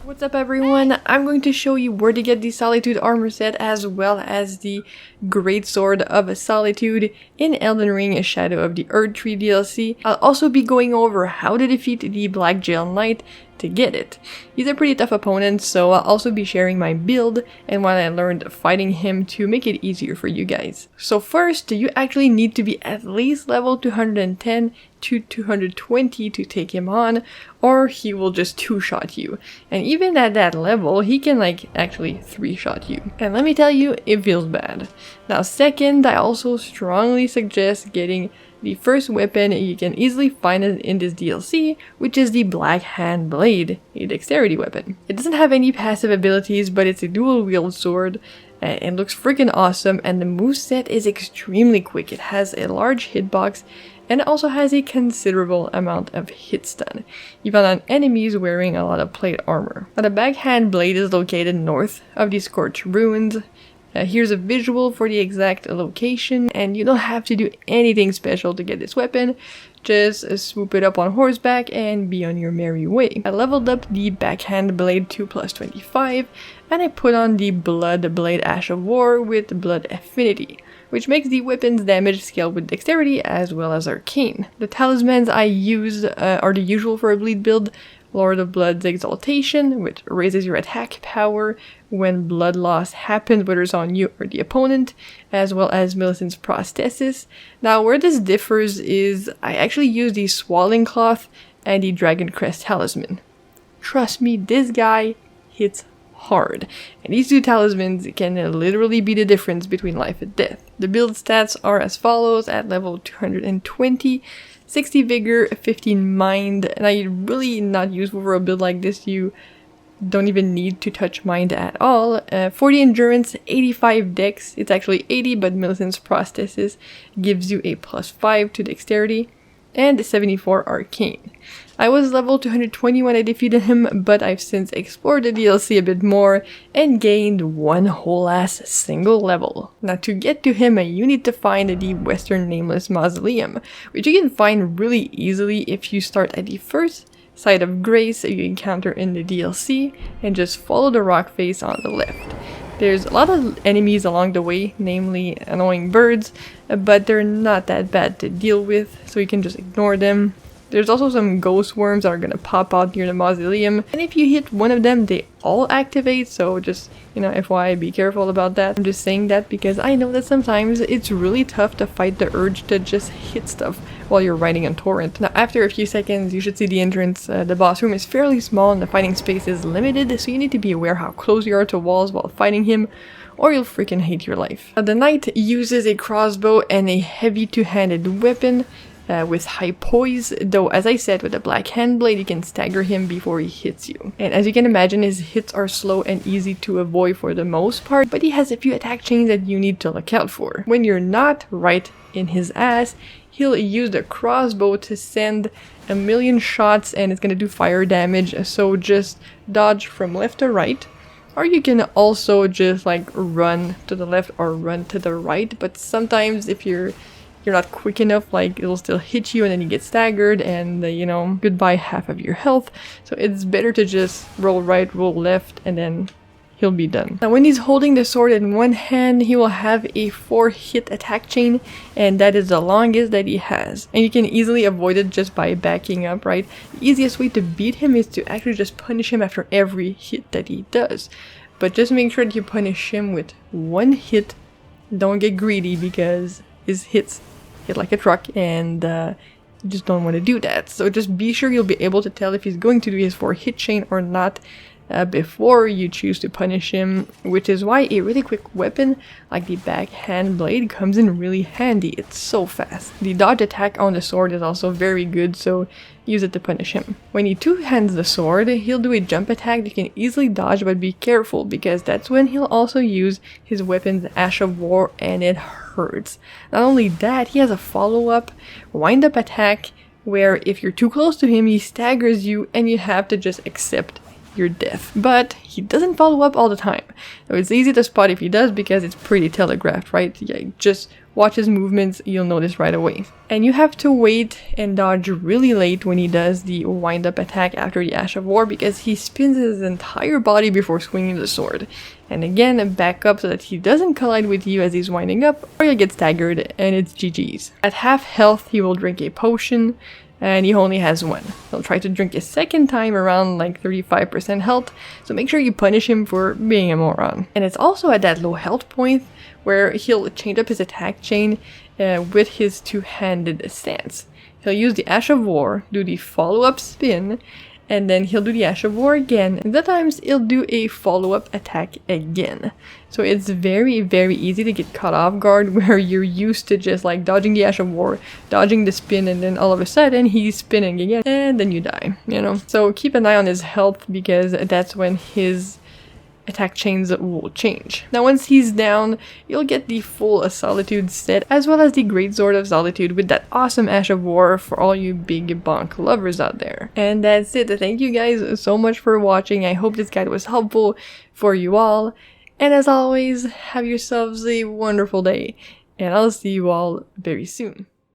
What's up everyone, I'm going to show you where to get the Solitude Armor set as well as the Greatsword of Solitude in Elden Ring Shadow of the Erdtree DLC. I'll also be going over how to defeat the Blackgaol Knight to get it. He's a pretty tough opponent, so I'll also be sharing my build and what I learned fighting him to make it easier for you guys. So first, you actually need to be at least level 210 to 220 to take him on, or he will just two-shot you. And even at that level, he can actually three-shot you. And let me tell you, it feels bad. Now second, I also strongly suggest getting the first weapon you can easily find in this DLC, which is the Black Hand Blade, a dexterity weapon. It doesn't have any passive abilities, but it's a dual-wield sword. It looks freaking awesome, and the moveset is extremely quick. It has a large hitbox, and it also has a considerable amount of hit stun, even on enemies wearing a lot of plate armor. Now, the Backhand Blade is located north of the Scorched Ruins. Here's a visual for the exact location, and you don't have to do anything special to get this weapon. Just swoop it up on horseback and be on your merry way. I leveled up the Backhand Blade to plus 25, and I put on the Blood Blade Ash of War with Blood Affinity, which makes the weapon's damage scale with Dexterity as well as Arcane. The talismans I used are the usual for a bleed build. Lord of Blood's Exaltation, which raises your attack power when blood loss happens, whether it's on you or the opponent, as well as Millicent's Prosthesis. Now, where this differs is I actually use the Swallowing Cloth and the Dragon Crest Talisman. Trust me, this guy hits hard, and these two talismans can literally be the difference between life and death. The build stats are as follows at level 220. 60 Vigor, 15 Mind, and I'm really not useful for a build like this. You don't even need to touch Mind at all. 40 Endurance, 85 Dex, it's actually 80, but Millicent's Prosthesis gives you a plus 5 to Dexterity, and 74 Arcane. I was level 220 when I defeated him, but I've since explored the DLC a bit more and gained one whole ass single level. Now to get to him, you need to find the Western Nameless Mausoleum, which you can find really easily if you start at the first site of grace you encounter in the DLC and just follow the rock face on the left. There's a lot of enemies along the way, namely annoying birds, but they're not that bad to deal with, so you can just ignore them. There's also some ghost worms that are gonna pop out near the mausoleum, and if you hit one of them, they all activate, so just, FYI, be careful about that. I'm just saying that because I know that sometimes it's really tough to fight the urge to just hit stuff while you're riding on torrent. Now, after a few seconds, you should see the entrance. The boss room is fairly small and the fighting space is limited, so you need to be aware how close you are to walls while fighting him, or you'll freaking hate your life. Now, the knight uses a crossbow and a heavy two-handed weapon, with high poise, though as I said, with the Black Hand Blade you can stagger him before he hits you. And as you can imagine, his hits are slow and easy to avoid for the most part, but he has a few attack chains that you need to look out for. When you're not right in his ass, he'll use the crossbow to send a million shots and it's gonna do fire damage, so just dodge from left to right. Or you can also just run to the left or run to the right, but sometimes if you're not quick enough, it'll still hit you and then you get staggered and goodbye half of your health. So it's better to just roll right, roll left, and then he'll be done. Now when he's holding the sword in one hand, he will have a 4-hit attack chain, and that is the longest that he has. And you can easily avoid it just by backing up, right? The easiest way to beat him is to actually just punish him after every hit that he does. But just make sure that you punish him with one hit. Don't get greedy because his hits hit like a truck, and you just don't want to do that. So just be sure you'll be able to tell if he's going to do his 4-hit chain or not before you choose to punish him, which is why a really quick weapon like the Backhand Blade comes in really handy. It's so fast. The dodge attack on the sword is also very good, so use it to punish him. When he two-hands the sword, he'll do a jump attack that you can easily dodge, but be careful because that's when he'll also use his weapon's Ash of War, and it hurts. Not only that, he has a follow-up wind-up attack where if you're too close to him, he staggers you and you have to just accept your death. But he doesn't follow up all the time. So it's easy to spot if he does because it's pretty telegraphed, right? Yeah, just watch his movements, you'll notice right away. And you have to wait and dodge really late when he does the wind-up attack after the Ash of War, because he spins his entire body before swinging the sword. And again, back up so that he doesn't collide with you as he's winding up, or you'll get staggered and it's GG's. At half health, he will drink a potion, and he only has one. He'll try to drink a second time around like 35% health, so make sure you punish him for being a moron. And it's also at that low health point where he'll change up his attack chain with his two-handed stance. He'll use the Ash of War, do the follow-up spin, and then he'll do the Ash of War again, and sometimes he'll do a follow-up attack again. So it's very, very easy to get caught off guard where you're used to just like dodging the Ash of War, dodging the spin, and then all of a sudden he's spinning again, and then you die, you know? So keep an eye on his health, because that's when his attack chains will change. Now once he's down, you'll get the full Solitude set, as well as the Greatsword of Solitude with that awesome Ash of War for all you big bonk lovers out there. And that's it. Thank you guys so much for watching. I hope this guide was helpful for you all. And as always, have yourselves a wonderful day. And I'll see you all very soon.